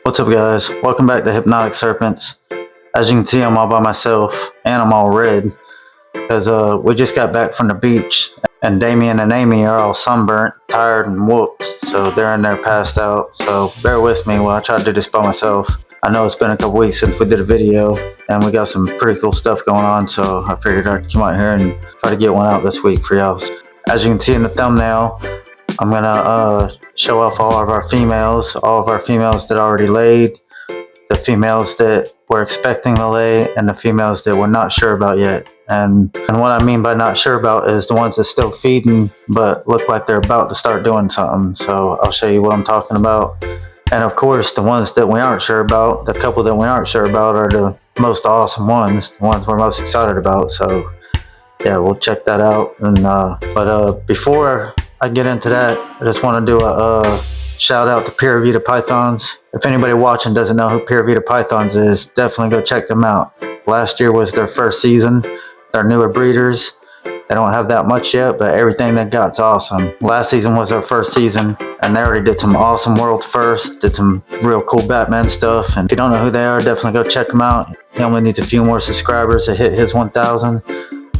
What's up, guys? Welcome back to Hypnotic Serpents. As you can see, I'm all by myself and I'm all red because we just got back from the beach, and Damien and Amy are all sunburnt, tired, and whooped, so they're in there passed out. So bear with me while I try to do this by myself. I know it's been a couple weeks since we did a video, and we got some pretty cool stuff going on, so I figured I'd come out here and try to get one out this week for y'all. As you can see in the thumbnail, I'm gonna show off all of our females that already laid, the females that we're expecting to lay, and the females that we're not sure about yet. And what I mean by not sure about is the ones that still feeding but look like they're about to start doing something. So I'll show you what I'm talking about. And of course, the ones that we aren't sure about, the couple that we aren't sure about, are the most awesome ones, the ones we're most excited about. So yeah, we'll check that out. And but before I get into that, I just want to do a shout out to Pure Vita Pythons. If anybody watching doesn't know who Pure Vita Pythons is, definitely go check them out. Last year was their first season. They're newer breeders. They don't have that much yet, but everything they got's awesome. Last season was their first season, and they already did some awesome world firsts, did some real cool Batman stuff. And if you don't know who they are, definitely go check them out. He only needs a few more subscribers to hit his 1,000.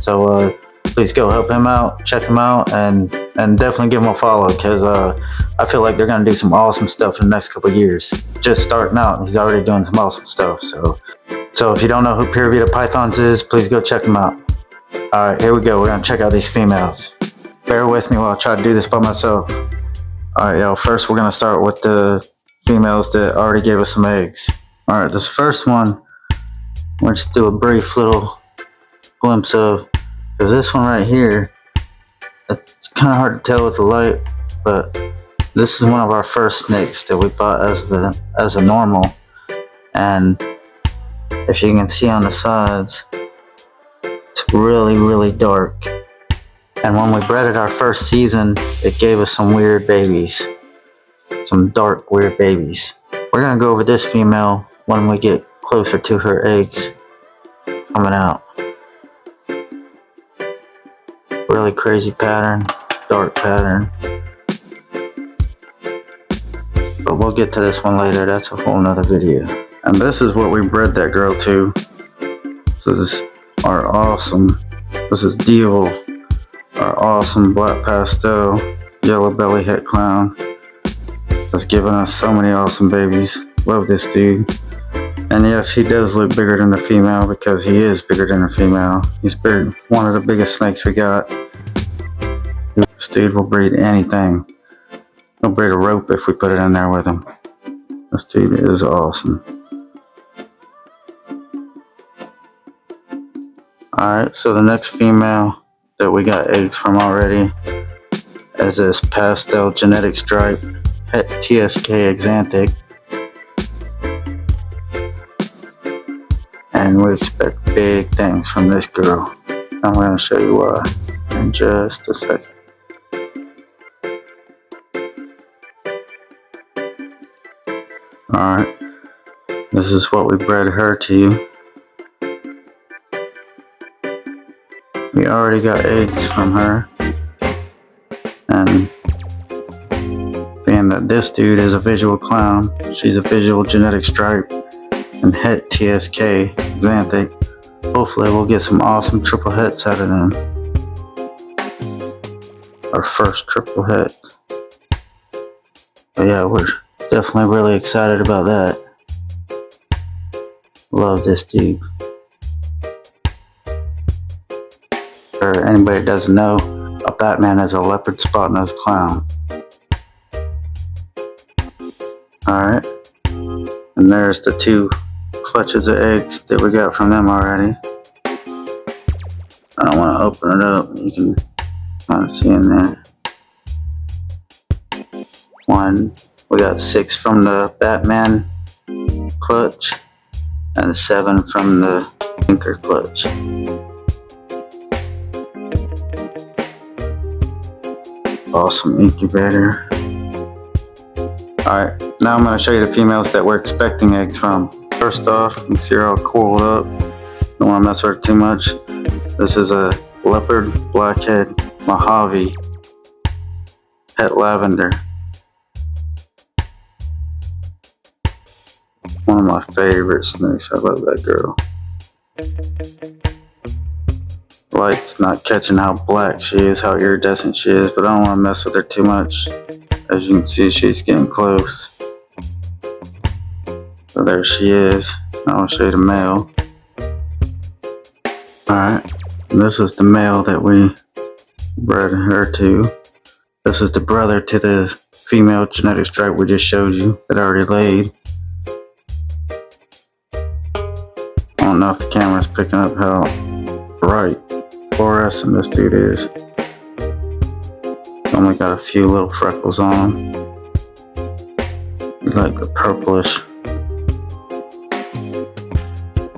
So please go help him out, check him out, and definitely give him a follow, because I feel like they're going to do some awesome stuff in the next couple of years. Just starting out, and he's already doing some awesome stuff. So if you don't know who Pure Vita Pythons is, please go check them out. Alright, here we go. We're going to check out these females. Bear with me while I try to do this by myself. Alright, y'all. First, we're going to start with the females that already gave us some eggs. Alright, this first one, we'll just do a brief little glimpse of, because this one right here, it's kind of hard to tell with the light, but this is one of our first snakes that we bought as a normal. And if you can see on the sides, it's really, really dark. And when we bred it our first season, it gave us some weird babies. Some dark, weird babies. We're going to go over this female when we get closer to her eggs coming out. Really crazy pattern, dark pattern. But we'll get to this one later. That's a whole nother video. And this is what we bred that girl to. This is our awesome, this is Deal, our awesome black pastel yellow belly het clown. That's given us so many awesome babies. Love this dude. And yes, he does look bigger than the female, because he is bigger than the female. He's big, one of the biggest snakes we got. This dude will breed anything. He'll breed a rope if we put it in there with him. This dude is awesome. Alright, so the next female that we got eggs from already is this pastel genetic stripe het TSK Exanthic. And we expect big things from this girl. I'm going to show you why in just a second. Alright, this is what we bred her to. We already got eggs from her. And being that this dude is a visual clown, she's a visual genetic stripe and het TSK Xanthic, hopefully we'll get some awesome triple hets out of them. Our first triple het. But yeah, we're definitely really excited about that. Love this dude. For anybody that doesn't know, a Batman is a leopard spot-nosed clown. Alright. And there's the two clutches of eggs that we got from them already. I don't want to open it up. You can kind of see in there. One. We got 6 from the Batman clutch and 7 from the Tinker clutch. Awesome incubator. Alright, now I'm going to show you the females that we're expecting eggs from. First off, you can see her all coiled up. Don't want to mess with her too much. This is a leopard blackhead Mojave het lavender. One of my favorite snakes. I love that girl. Light's not catching how black she is, how iridescent she is, but I don't want to mess with her too much. As you can see, she's getting close. So there she is. I'll show you the male. Alright, this is the male that we bred her to. This is the brother to the female genetic stripe we just showed you that already laid. I don't know if the camera's picking up how bright fluorescent this dude is. Only got a few little freckles on him. Like the purplish,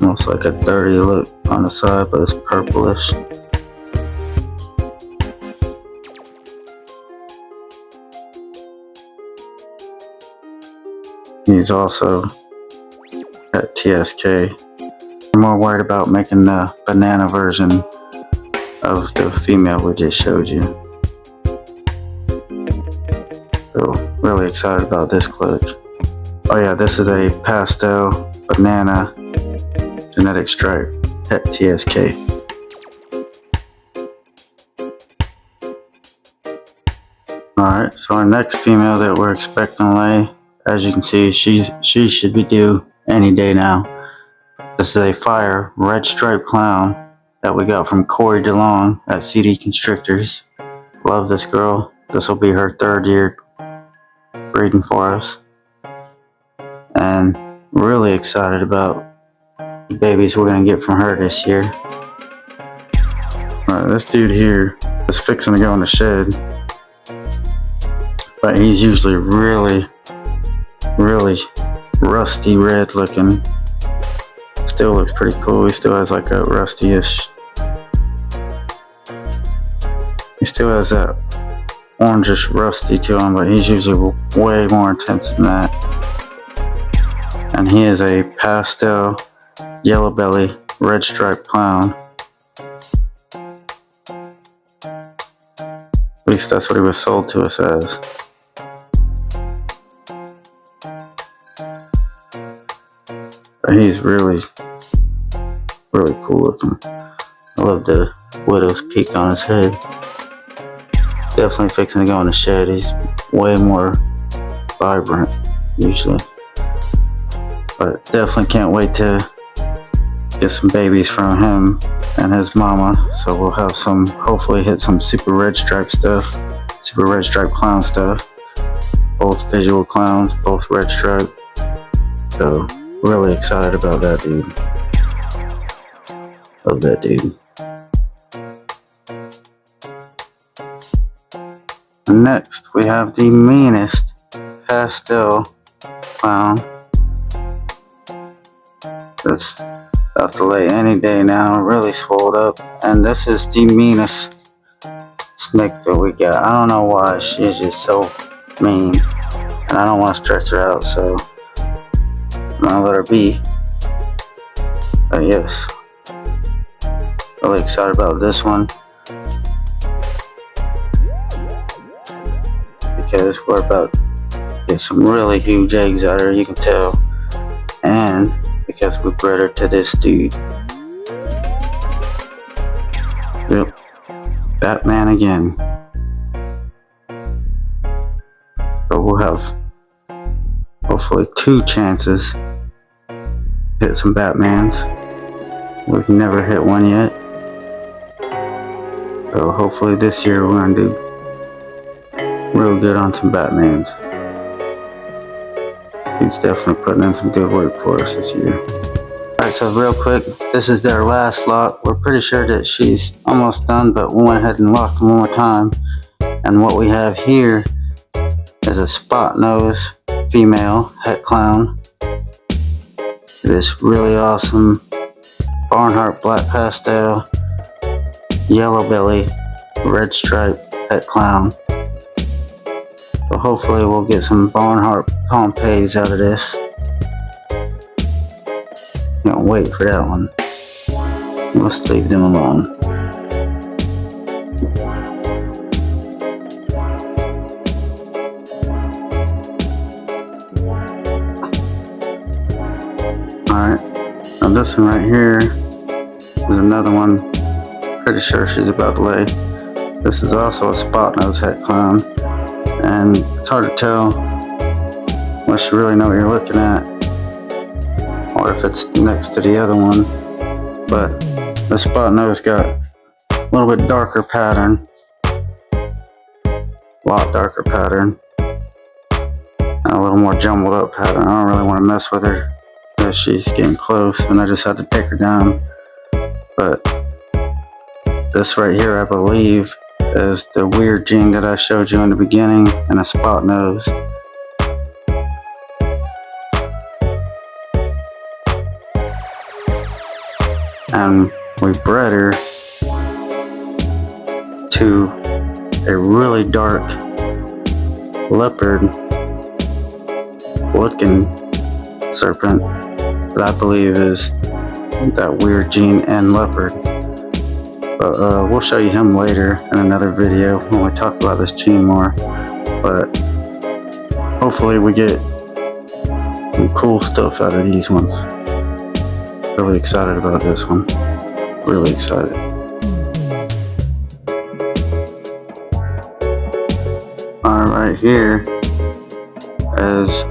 almost like a dirty look on the side, but it's purplish. He's also at TSK. I'm more worried about making the banana version of the female we just showed you. So, really excited about this clutch. Oh yeah, this is a pastel banana genetic stripe at TSK. Alright, so our next female that we're expecting to lay, as you can see, she should be due any day now. This is a fire red striped clown that we got from Corey DeLong at CD Constrictors. Love this girl. This will be her 3rd year breeding for us. And really excited about the babies we're going to get from her this year. Alright, this dude here is fixing to go in the shed. But he's usually really rusty red looking. Still looks pretty cool. He still has like a rusty-ish. He still has that orangish rusty to him, but he's usually way more intense than that. And he is a pastel yellow belly red striped clown. At least that's what he was sold to us as. But he's really cool looking. I love the widow's peak on his head. Definitely fixing to go in the shed. He's way more vibrant usually. But definitely can't wait to get some babies from him and his mama. So we'll have some, hopefully hit some super red stripe stuff, super red stripe clown stuff. Both visual clowns, both red stripe. So really excited about that dude. Love that dude. Next, we have the meanest pastel clown. That's about to lay any day now, really swelled up. And this is the meanest snake that we got. I don't know why, she's just so mean. And I don't want to stress her out, so I'm gonna let her be. But yes, really excited about this one. Because we're about to get some really huge eggs out of her, you can tell. And because we bred her to this dude. Yep, Batman again. So we'll have hopefully 2 chances to hit some Batmans. We've never hit one yet. So hopefully this year we're gonna do real good on some Batmans. He's definitely putting in some good work for us this year. Alright, so real quick, this is their last lot. We're pretty sure that she's almost done, but we went ahead and locked them one more time. And what we have here is a spot nose female het clown. It is really awesome. Barnhart black pastel, yellow belly, red stripe het clown. So hopefully we'll get some Barnhart Pompeys out of this. Can't wait for that one. Let's leave them alone. Alright, now this one right here is another one. Pretty sure she's about to lay. This is also a spot nose het clown, and it's hard to tell unless you really know what you're looking at, or if it's next to the other one. But the spot nose got a little bit darker pattern, a lot darker pattern, and a little more jumbled up pattern. I don't really want to mess with her because she's getting close, and I just had to take her down. But this right here, I believe, is the weird gene that I showed you in the beginning, and a spot nose. And we bred her to a really dark leopard looking serpent that I believe is that weird gene and leopard. But we'll show you him later in another video when we talk about this gene more. But hopefully we get some cool stuff out of these ones. Really excited about this one. Really excited. Alright, here is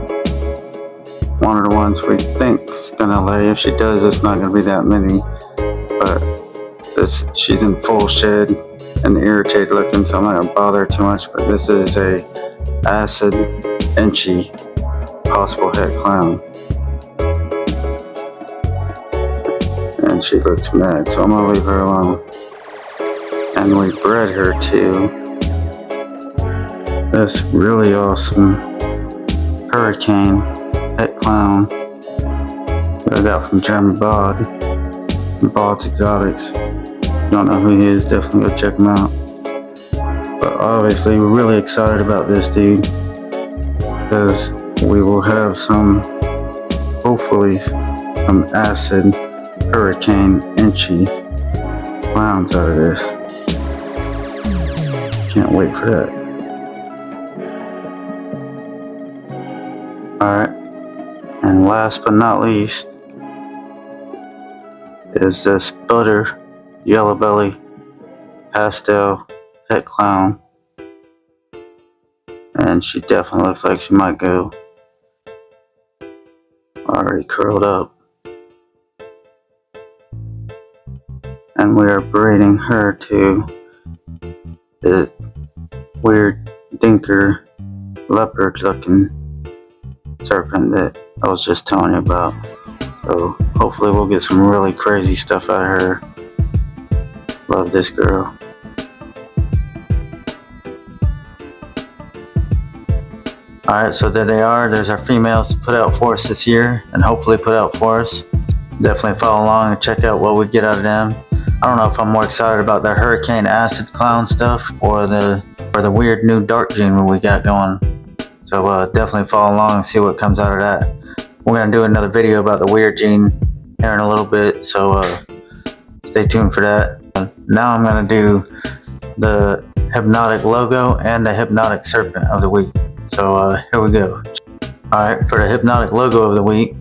one of the ones we think is gonna lay. If she does, it's not gonna be that many. But she's in full shed and irritated looking, so I'm not gonna bother too much. But this is a acid inchy possible het clown, and she looks mad, so I'm gonna leave her alone. And we bred her to this really awesome hurricane het clown that I got from Jeremy Bod's Exotics. If you don't know who he is, definitely go check him out. But obviously we're really excited about this dude because we will have hopefully some acid hurricane inchy clowns out of this. Can't wait for that. Alright, and last but not least is this butter yellow belly pastel het clown, and she definitely looks like she might go. Already curled up, and we are breeding her to the weird dinker leopard looking serpent that I was just telling you about. So hopefully we'll get some really crazy stuff out of her. Love this girl. Alright, so there they are. There's our females to put out for us this year, and hopefully put out for us. Definitely follow along and check out what we get out of them. I don't know if I'm more excited about the hurricane acid clown stuff or the weird new dark gene we got going. So definitely follow along and see what comes out of that. We're going to do another video about the weird gene here in a little bit, so stay tuned for that. Now I'm going to do the hypnotic logo and the hypnotic serpent of the week. So here we go. Alright, for the hypnotic logo of the week,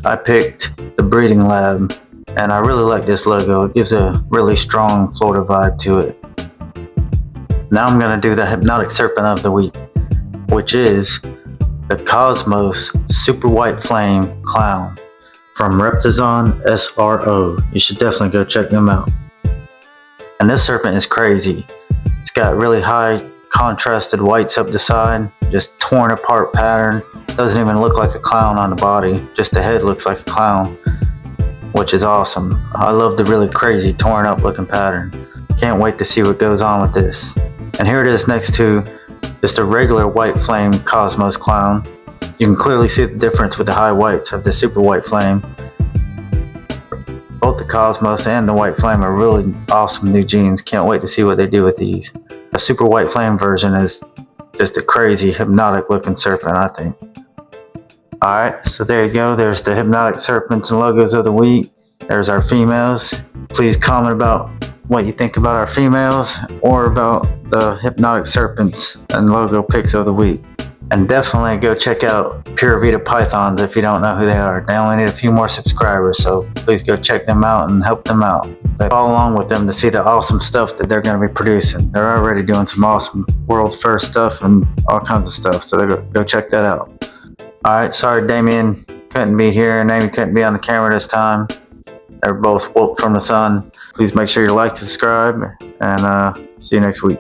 I picked the Breeding Lab, and I really like this logo. It gives a really strong Florida vibe to it. Now I'm going to do the hypnotic serpent of the week, which is the Cosmos Super White Flame Clown from Reptizon SRO. You should definitely go check them out. And this serpent is crazy. It's got really high contrasted whites up the side, just torn apart pattern. Doesn't even look like a clown on the body, just the head looks like a clown, which is awesome. I love the really crazy torn up looking pattern. Can't wait to see what goes on with this. And here it is next to just a regular white flame Cosmos clown. You can clearly see the difference with the high whites of the Super White Flame. Both the Cosmos and the White Flame are really awesome new genes. Can't wait to see what they do with these. The Super White Flame version is just a crazy hypnotic looking serpent, I think. Alright, so there you go. There's the hypnotic serpents and logos of the week. There's our females. Please comment about what you think about our females or about the hypnotic serpents and logo picks of the week. And definitely go check out Pure Vita Pythons if you don't know who they are. They only need a few more subscribers, so please go check them out and help them out. Follow along with them to see the awesome stuff that they're going to be producing. They're already doing some awesome world's first stuff and all kinds of stuff, so go check that out. Alright, sorry Damien couldn't be here and Amy couldn't be on the camera this time. They're both woke from the sun. Please make sure you like, subscribe, and see you next week.